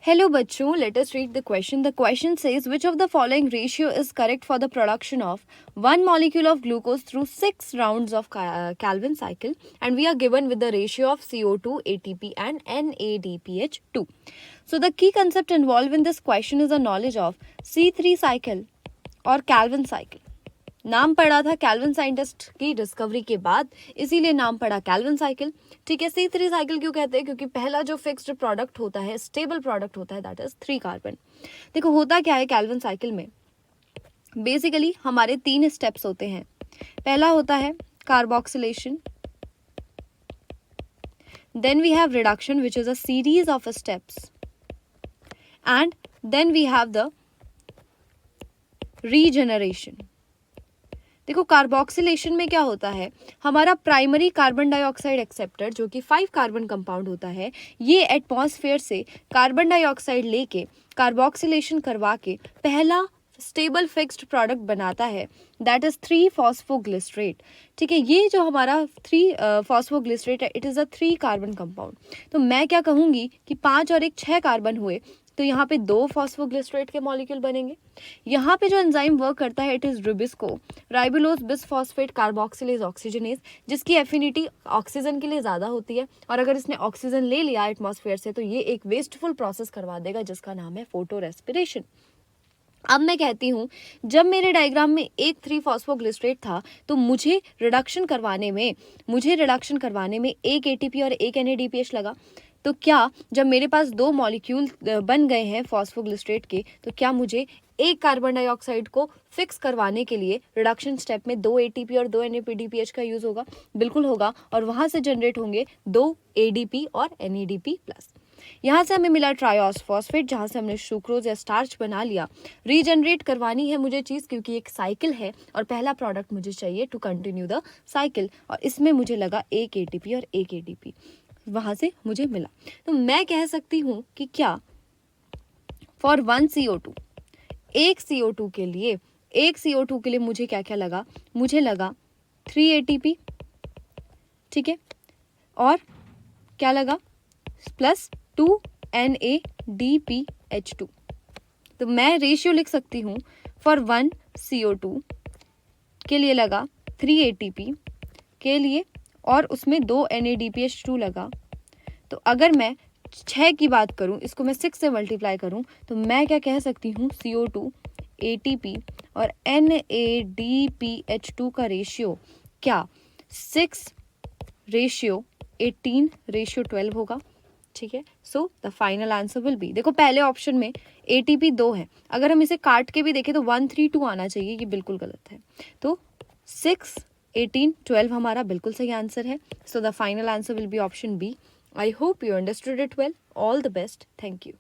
Hello bachcho, let us read the question. The question says which of the following ratio is correct for the production of one molecule of glucose through 6 rounds of Calvin cycle, and we are given with the ratio of CO2, ATP and NADPH2. So the key concept involved in this question is a knowledge of C3 cycle और Calvin cycle. नाम पड़ा था kelvin scientist की discovery के बाद, इसीलिए नाम पड़ा कैल्विन साइकिल. ठीक है. C3 साइकिल क्यों कहते हैं? क्योंकि पहला जो फिक्स्ड प्रोडक्ट होता है, स्टेबल प्रोडक्ट होता है, दैट इज 3 कार्बन. देखो होता क्या है कैल्विन साइकिल में, बेसिकली हमारे 3 स्टेप्स होते हैं. पहला होता है carboxylation, then we have reduction which is a series of steps, and then we have the regeneration. देखो कार्बोक्सिलेशन में क्या होता है, हमारा प्राइमरी कार्बन डाइऑक्साइड एक्सेप्टर जो कि 5 कार्बन कंपाउंड होता है, ये एटमॉस्फेयर से कार्बन डाइऑक्साइड लेके कार्बोक्सिलेशन करवा के पहला स्टेबल फिक्स्ड प्रोडक्ट बनाता है, दैट इज 3 फॉस्फोग्लिसरेट. ठीक है. ये जो हमारा 3 फॉस्फोग्लिसरेट है, it is a 3 carbon compound. तो मैं क्या कहूँगी कि 5 और 1 6 कार्बन हुए, तो यहाँ पे 2 फॉस्फोग्लिसरेट के मॉलिक्यूल बनेंगे. यहाँ पे जो एंजाइम वर्क करता है, it is Rubisco राइबोलोज bisphosphate carboxylase oxygenase, जिसकी एफिनिटी ऑक्सीजन के लिए ज़्यादा होती है, और अगर इसने ऑक्सीजन ले लिया एटमॉस्फेयर से तो ये एक वेस्टफुल प्रोसेस करवा देगा जिसका नाम है फोटो रेस्पिरेशन. अब मैं कहती हूँ जब मेरे डायग्राम में एक 3 फॉस्फोग्लिसरेट था, तो मुझे रिडक्शन करवाने में एक एटीपी और एक NADPH लगा. तो क्या जब मेरे पास 2 मॉलिक्यूल बन गए हैं फॉस्फोग्लिसरेट के, तो क्या मुझे एक कार्बन डाइऑक्साइड को फिक्स करवाने के लिए रिडक्शन स्टेप में 2 ATP और 2 NADPH का यूज होगा? बिल्कुल होगा. और वहां से जनरेट होंगे 2 ADP और NADP प्लस. यहाँ से हमें मिला ट्रायोस फॉस्फेट, जहाँ से हमने सुक्रोज या स्टार्च बना लिया. रीजनरेट करवानी है मुझे चीज़, क्योंकि एक साइकिल है और पहला प्रोडक्ट मुझे चाहिए टू कंटिन्यू द साइकिल, और इसमें मुझे लगा एक ATP और एक ADP, वहाँ से मुझे मिला. तो मैं कह सकती हूँ कि क्या फॉर 1 CO2, एक CO2 के लिए मुझे क्या क्या लगा, मुझे लगा 3 ATP. ठीक है. और क्या लगा, प्लस 2 NADPH2. तो मैं रेशियो लिख सकती हूँ फॉर 1 CO2 के लिए लगा 3 ATP के लिए, और उसमें 2 NADPH2 लगा. तो अगर मैं 6 की बात करूं, इसको मैं 6 से मल्टीप्लाई करूं, तो मैं क्या कह सकती हूँ, CO2 ATP और NADPH2 का रेशियो क्या 6:18:12 होगा. ठीक है. So the final answer will B, देखो पहले ऑप्शन में ATP 2 है, अगर हम इसे काट के भी देखें तो 1 3 2 आना चाहिए, ये बिल्कुल गलत है. तो 6:18:12 हमारा बिल्कुल सही आंसर है. So the final answer will be option B. I hope you understood it well. All the best. Thank you.